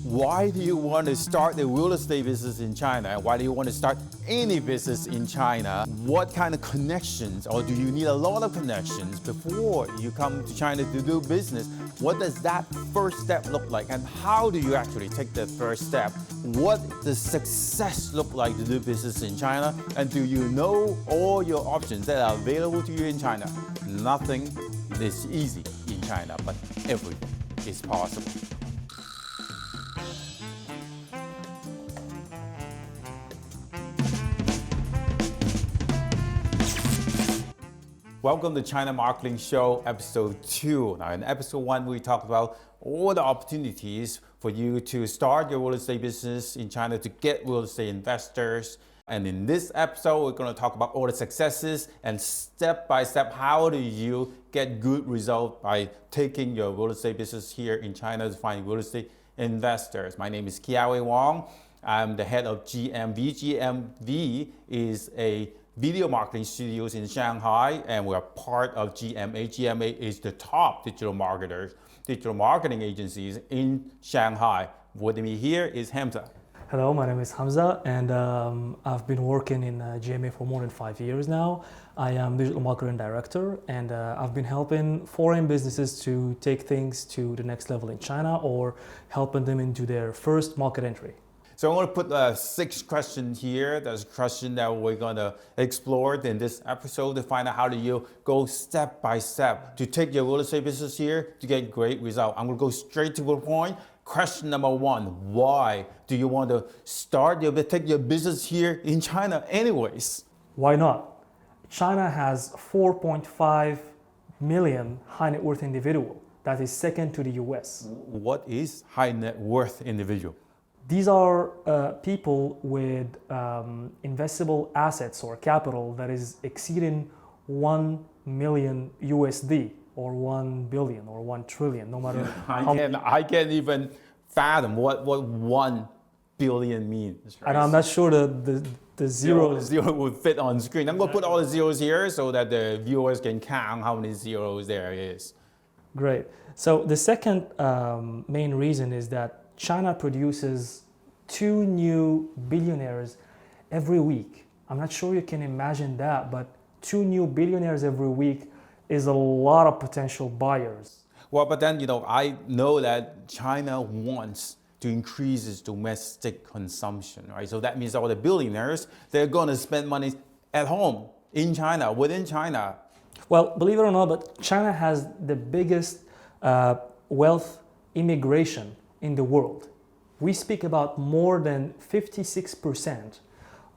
Why do you want to start a real estate business in China? Why do you want to start any business in China? What kind of connections, or do you need a lot of connections before you come to China to do business? What does that first step look like, and how do you actually take that first step? What does success look like to do business in China? And do you know all your options that are available to you in China? Nothing is easy in China, but everything is possible. Welcome to China Marketing Show, episode 2. Now, in episode 1, we talked about all the opportunities for you to start your real estate business in China, to get real estate investors. And in this episode, we're going to talk about all the successes and step by step, how do you get good results by taking your real estate business here in China to find real estate investors. My name is Kiawe Wong. I'm the head of GMV. GMV is a video marketing studios in Shanghai, and we're part of GMA. GMA is the top digital marketing agencies in Shanghai. With me here is Hamza. Hello, my name is Hamza, and I've been working in GMA for more than 5 years now. I am digital marketing director, and I've been helping foreign businesses to take things to the next level in China, or helping them into their first market entry. So I'm going to put 6 questions here. That's a question that we're going to explore in this episode to find out how do you go step by step to take your real estate business here to get great results. I'm going to go straight to the point. Question number 1, why do you want to take your business here in China anyways? Why not? China has 4.5 million high net worth individual. That is second to the US. What is high net worth individual? These are people with investable assets or capital that is exceeding 1 million USD or 1 billion or 1 trillion, no matter how. I can't even fathom what 1 billion means. And I'm not sure the zeros. Zero would fit on screen. I'm going to put all the zeros here so that the viewers can count how many zeros there is. Great. So the second main reason is that China produces 2 new billionaires every week. I'm not sure you can imagine that, but 2 new billionaires every week is a lot of potential buyers. Well, but then, I know that China wants to increase its domestic consumption, right? So that means all the billionaires, they're going to spend money at home, in China, within China. Well, believe it or not, but China has the biggest wealth immigration in the world. We speak about more than 56%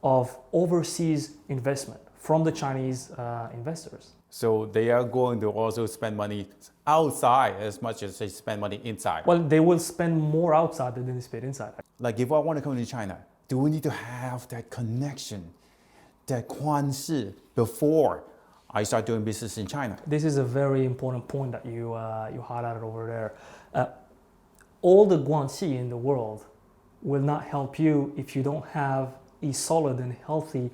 of overseas investment from the Chinese investors. So they are going to also spend money outside as much as they spend money inside. Well, they will spend more outside than they spend inside. Like if I want to come to China, do we need to have that connection, that 关系 before I start doing business in China? This is a very important point that you highlighted over there. All the guanxi in the world will not help you if you don't have a solid and healthy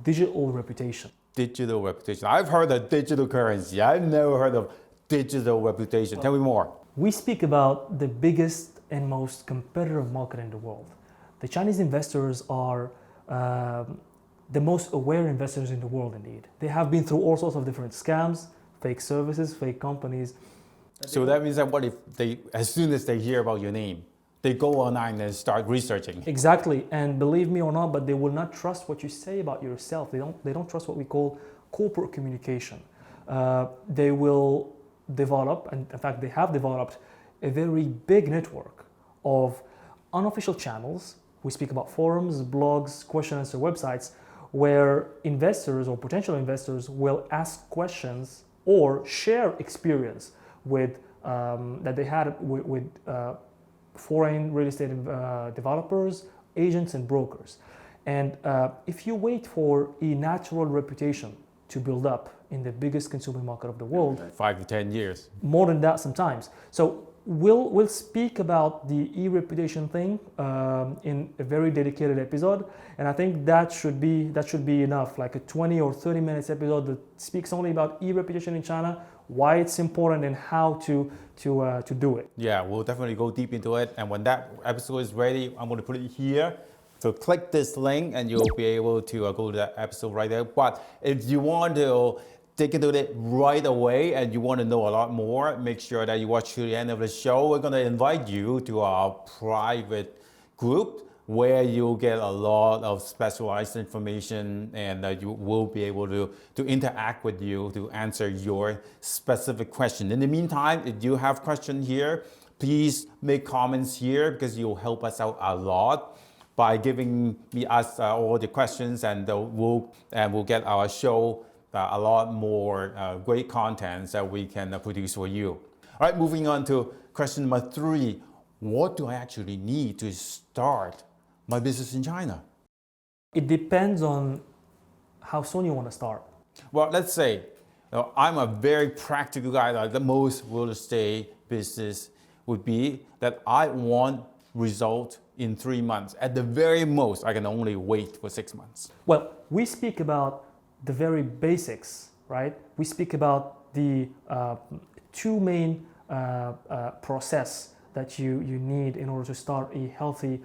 digital reputation. Digital reputation. I've heard of digital currency. I've never heard of digital reputation. Tell me more. We speak about the biggest and most competitive market in the world. The Chinese investors are the most aware investors in the world indeed. They have been through all sorts of different scams, fake services, fake companies. So that means that what if as soon as they hear about your name, they go online and start researching? Exactly, and believe me or not, but they will not trust what you say about yourself. They don't trust what we call corporate communication. They will develop, and in fact they have developed, a very big network of unofficial channels. We speak about forums, blogs, question and answer websites, where investors or potential investors will ask questions or share experience with that they had with foreign real estate developers, agents, and brokers. And if you wait for a natural reputation to build up in the biggest consumer market of the world, 5 to 10 years, more than that sometimes. So we'll speak about the e-reputation thing in a very dedicated episode, and I think that should be enough, like a 20 or 30 minutes episode that speaks only about e-reputation in China why it's important, and how to do it. Yeah, we'll definitely go deep into it. And when that episode is ready, I'm going to put it here. So click this link and you'll be able to go to that episode right there. But if you want to dig into it right away and you want to know a lot more, make sure that you watch to the end of the show. We're going to invite you to our private group where you'll get a lot of specialized information, and you will be able to interact with you to answer your specific question. In the meantime, if you have questions here, please make comments here because you'll help us out a lot by giving us all the questions, and we'll get our show a lot more great content that we can produce for you. All right, moving on to question number 3. What do I actually need to start my business in China? It depends on how soon you want to start. Well, let's say I'm a very practical guy. Like the most real estate business would be that I want result in 3 months. At the very most, I can only wait for 6 months. Well, we speak about the very basics, right? We speak about the 2 main process that you need in order to start a healthy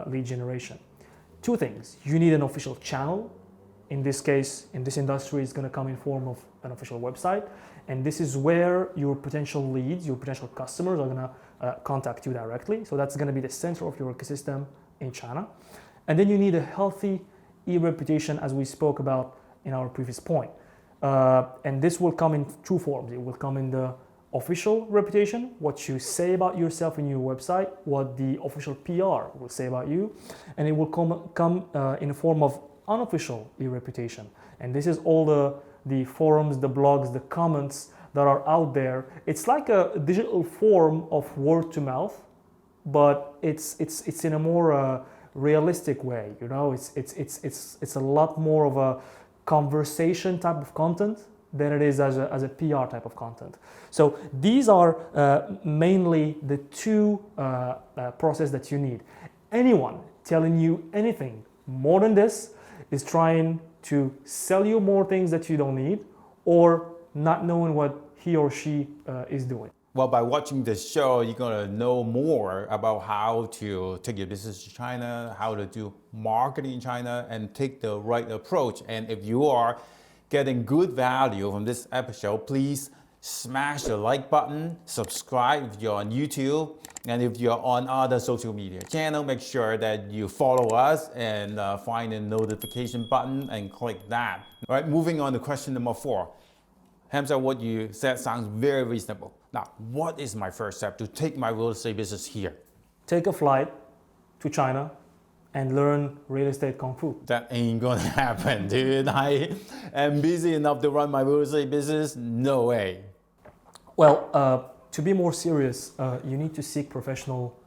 lead generation. 2 things. You need an official channel. In this case, in this industry, it's going to come in form of an official website. And this is where your potential leads, your potential customers are going to contact you directly. So that's going to be the center of your ecosystem in China. And then you need a healthy e-reputation, as we spoke about in our previous point. And this will come in 2 forms. It will come in the official reputation, what you say about yourself in your website, what the official PR will say about you, and it will come in the form of unofficial e-reputation. And this is all the forums, the blogs, the comments that are out there. It's like a digital form of word to mouth, but it's in a more realistic way. You know, it's a lot more of a conversation type of content than it is as a PR type of content. So these are mainly the 2 process that you need. Anyone telling you anything more than this is trying to sell you more things that you don't need, or not knowing what he or she is doing. Well, by watching this show, you're going to know more about how to take your business to China, how to do marketing in China, and take the right approach. And if you are getting good value from this episode, please smash the like button, subscribe if you're on YouTube, and if you're on other social media channel, make sure that you follow us and find the notification button and click that. All right, moving on to question number 4. Hamza, what you said sounds very reasonable. Now, what is my first step to take my real estate business here? Take a flight to China and learn real estate kung fu. That ain't gonna happen, dude. I am busy enough to run my real estate business. No way. Well, to be more serious, you need to seek professional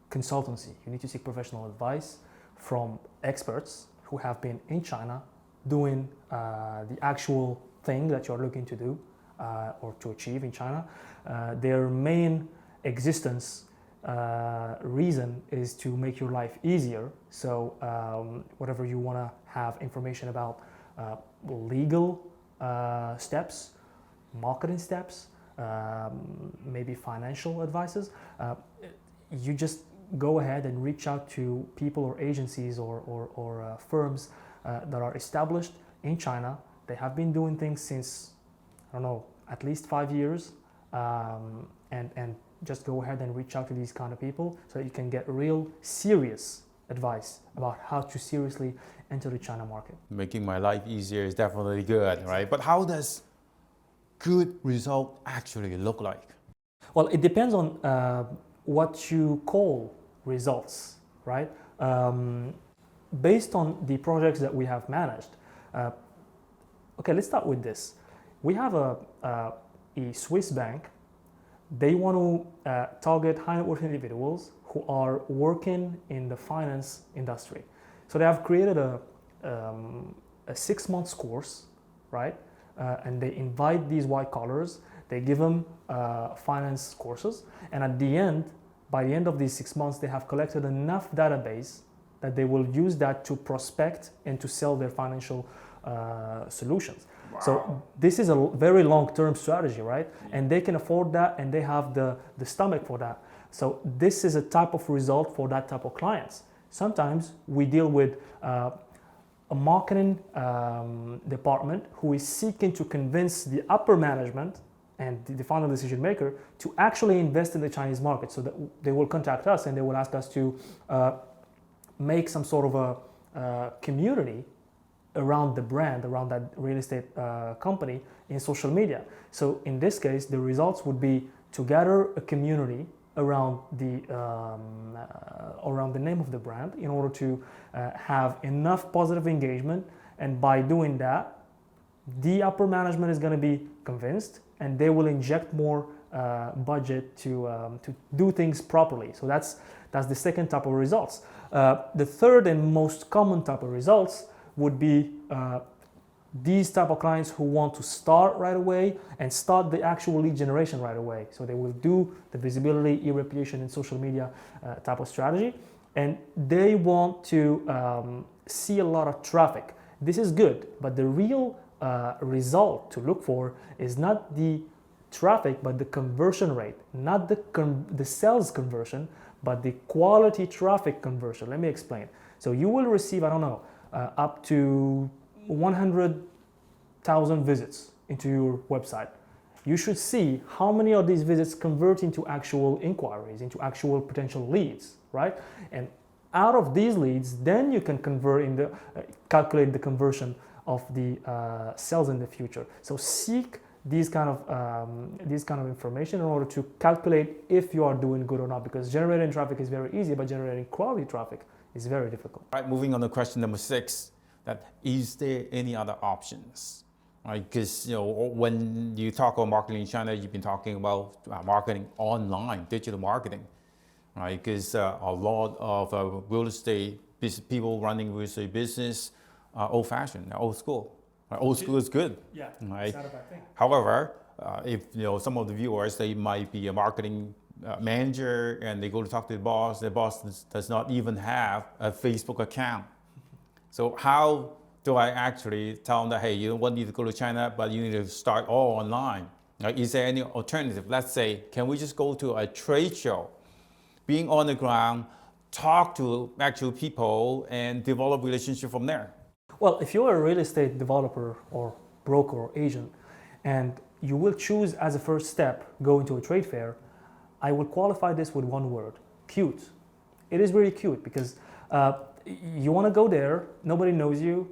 consultancy. You need to seek professional advice from experts who have been in China doing the actual thing that you're looking to do or to achieve in China. Their main existence reason is to make your life easier. So whatever you want to have information about legal steps, marketing steps, maybe financial advices, you just go ahead and reach out to people or agencies or firms that are established in China. They have been doing things since, I don't know, at least 5 years, and just go ahead and reach out to these kind of people so that you can get real serious advice about how to seriously enter the China market. Making my life easier is definitely good, right? But how does good result actually look like? Well, it depends on what you call results, right? Based on the projects that we have managed. Okay, let's start with this. We have a Swiss bank. They want to target high net worth individuals who are working in the finance industry. So they have created a 6-month course, right? And they invite these white collars. They give them finance courses, and at the end, by the end of these 6 months, they have collected enough database that they will use that to prospect and to sell their financial solutions. So this is a very long-term strategy, right? And they can afford that, and they have the stomach for that. So this is a type of result for that type of clients. Sometimes we deal with a marketing department who is seeking to convince the upper management and the final decision maker to actually invest in the Chinese market. So that they will contact us and they will ask us to make some sort of a community around the brand, around that real estate company in social media. So in this case, the results would be to gather a community around the name of the brand in order to have enough positive engagement, and by doing that, the upper management is going to be convinced, and they will inject more budget to do things properly. So that's the second type of results. The third and most common type of results would be these type of clients who want to start right away and start the actual lead generation right away. So they will do the visibility, e-reputation, and social media type of strategy, and they want to see a lot of traffic. This is good, but the real result to look for is not the traffic, but the conversion rate, not the sales conversion, but the quality traffic conversion. Let me explain. So you will receive, I don't know, up to 100,000 visits into your website. You should see how many of these visits convert into actual inquiries, into actual potential leads, right? And out of these leads, then you can calculate the conversion of the sales in the future. So seek these kind of information in order to calculate if you are doing good or not, because generating traffic is very easy, but generating quality traffic is very difficult. Right, moving on to question number 6, that is there any other options? Right, because when you talk about marketing in China, you've been talking about marketing online, digital marketing, right? Because a lot of real estate people running real estate business are old-fashioned, old school. Right? Old school is good. Yeah, right? it's not a bad thing. However, if some of the viewers, they might be a marketing manager and they go to talk to the boss does not even have a Facebook account. So how do I actually tell them that, hey, you don't need to go to China, but you need to start all online? Like, is there any alternative? Let's say, can we just go to a trade show, being on the ground, talk to actual people and develop relationship from there? Well, if you're a real estate developer or broker or agent, and you will choose as a first step going to a trade fair, I will qualify this with one word: cute. It is really cute because you want to go there, nobody knows you,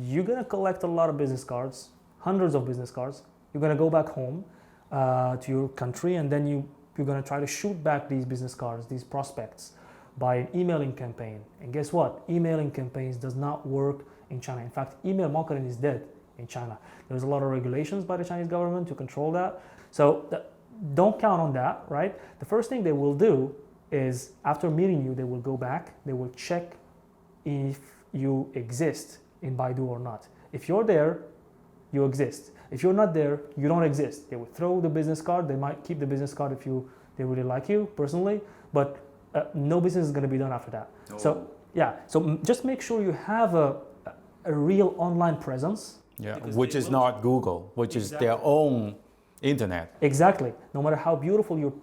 you're going to collect a lot of business cards, hundreds of business cards. You're going to go back home to your country, and then you're going to try to shoot back these business cards, these prospects, by an emailing campaign. And guess what? Emailing campaigns does not work in China. In fact, email marketing is dead in China. There's a lot of regulations by the Chinese government to control that. So don't count on that, right? The first thing they will do is, after meeting you, they will go back, they will check if you exist in Baidu or not. If you're there, you exist. If you're not there, you don't exist. They will throw the business card. They might keep the business card if they really like you personally, but no business is going to be done after that. Oh. So yeah, so just make sure you have a real online presence. Yeah, which is not Google, which is their own internet. Exactly. No matter how beautiful your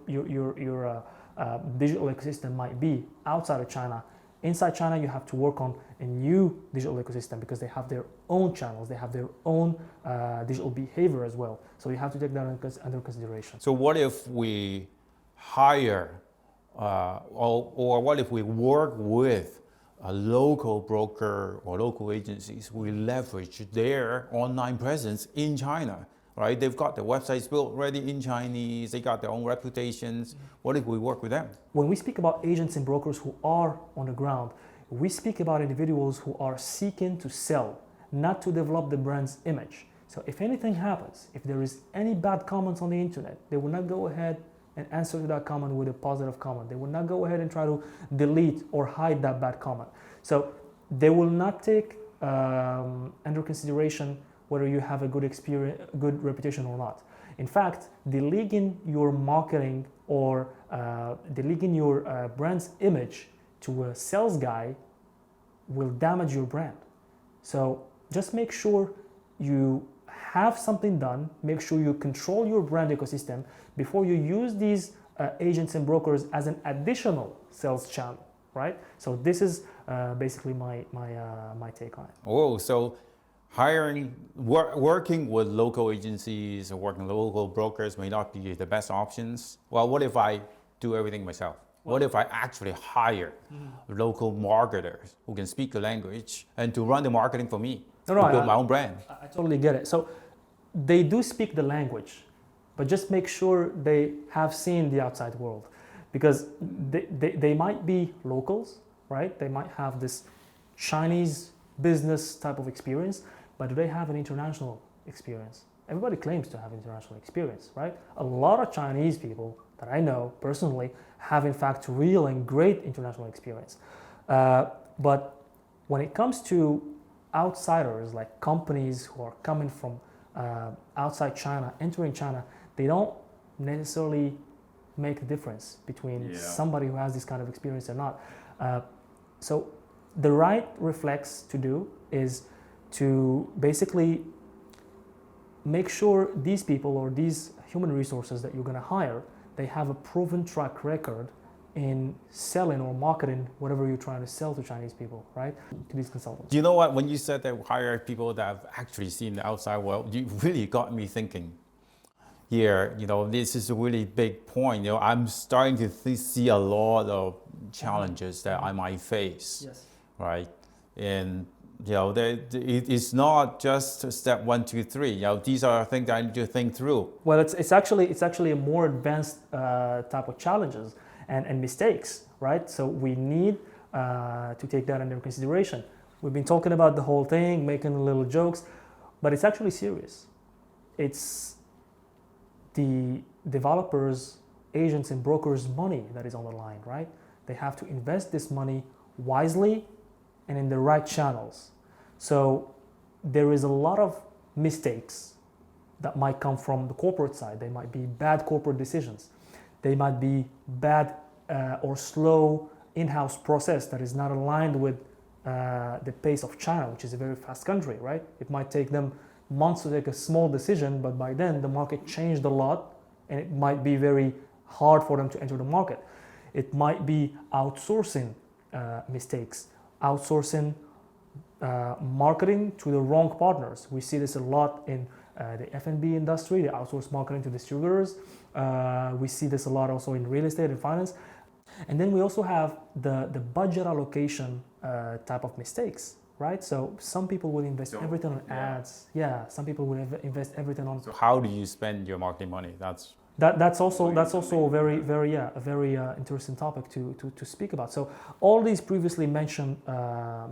digital ecosystem might be outside of China, inside China you have to work on a new digital ecosystem because they have their own channels, they have their own digital behavior as well. So you have to take that under consideration. So what if we hire or what if we work with a local broker or local agencies? We leverage their online presence in China, right? They've got their websites built already in Chinese, they got their own reputations. What if we work with them? When we speak about agents and brokers who are on the ground, we speak about individuals who are seeking to sell, not to develop the brand's image. So if anything happens, if there is any bad comments on the internet, they will not go ahead and answer to that comment with a positive comment. They will not go ahead and try to delete or hide that bad comment. So they will not take under consideration whether you have a good experience, good reputation or not. In fact, deleting your marketing or deleting your brand's image to a sales guy will damage your brand. So just make sure you have something done, make sure you control your brand ecosystem before you use these agents and brokers as an additional sales channel, right? So this is basically my take on it. Oh, so working with local agencies or working with local brokers may not be the best options. Well, what if I do everything myself? What if I actually hire local marketers who can speak the language and to run the marketing for me, to build my own brand? I totally get it. So they do speak the language, but just make sure they have seen the outside world, because they might be locals, right? They might have this Chinese business type of experience, but do they have an international experience? Everybody claims to have international experience, right? A lot of Chinese people that I know personally have in fact real and great international experience. But when it comes to outsiders, like companies who are coming from outside China, entering China, they don't necessarily make a difference between somebody who has this kind of experience or not. So the right reflex to do is to basically make sure these people or these human resources that you're going to hire, they have a proven track record in selling or marketing whatever you're trying to sell to Chinese people, right? To these consultants. You know what? When you said that hire people that have actually seen the outside world, you really got me thinking. Here, this is a really big point. I'm starting to see a lot of challenges that I might face, right? And it's not just step 1, 2, 3. These are things that I need to think through. Well, it's actually a more advanced type of challenges and mistakes, right? So we need to take that under consideration. We've been talking about the whole thing, making little jokes, but it's actually serious. It's the developers, agents, and brokers' money that is on the line, right? They have to invest this money wisely and in the right channels. So there is a lot of mistakes that might come from the corporate side. They might be bad corporate decisions. They might be bad or slow in-house process that is not aligned with the pace of China, which is a very fast country, right? It might take them months to take a small decision, but by then the market changed a lot and it might be very hard for them to enter the market. It might be outsourcing mistakes, outsourcing marketing to the wrong partners. We see this a lot in the F&B industry, they outsource marketing to distributors. We see this a lot also in real estate and finance. And then we also have the budget allocation type of mistakes, right? So some people will invest everything on ads. Yeah, some people will invest everything on. So how do you spend your marketing money? That's also a very interesting topic to speak about. So all these previously mentioned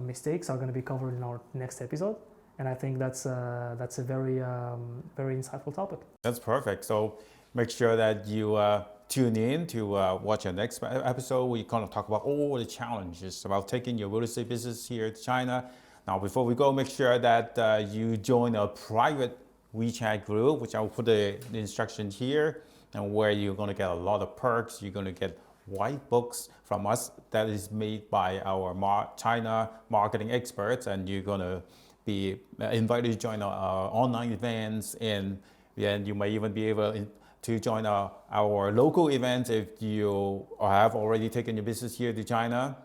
mistakes are going to be covered in our next episode, and I think that's a very insightful topic. That's perfect. So make sure that you tune in to watch our next episode. We kind of talk about all the challenges about taking your real estate business here to China. Now, before we go, make sure that you join a private WeChat group, which I will put the instruction here, and where you're going to get a lot of perks. You're going to get white books from us that is made by our China marketing experts, and you're going to be invited to join our online events, and you may even be able to join our local events if you have already taken your business here to China.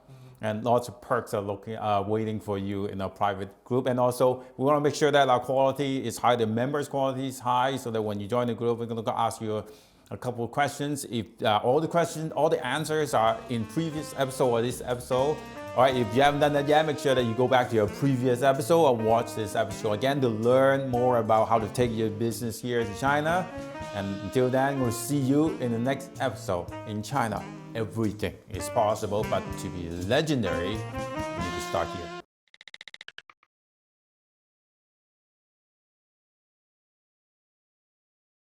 And lots of perks are waiting for you in a private group. And also, we want to make sure that our quality is high, the members' quality is high, so that when you join the group, we're going to ask you a couple of questions. If all the answers are in previous episode or this episode, all right, if you haven't done that yet, make sure that you go back to your previous episode or watch this episode again to learn more about how to take your business here to China. And until then, we'll see you in the next episode. In China, everything is possible, but to be legendary, you need to start here.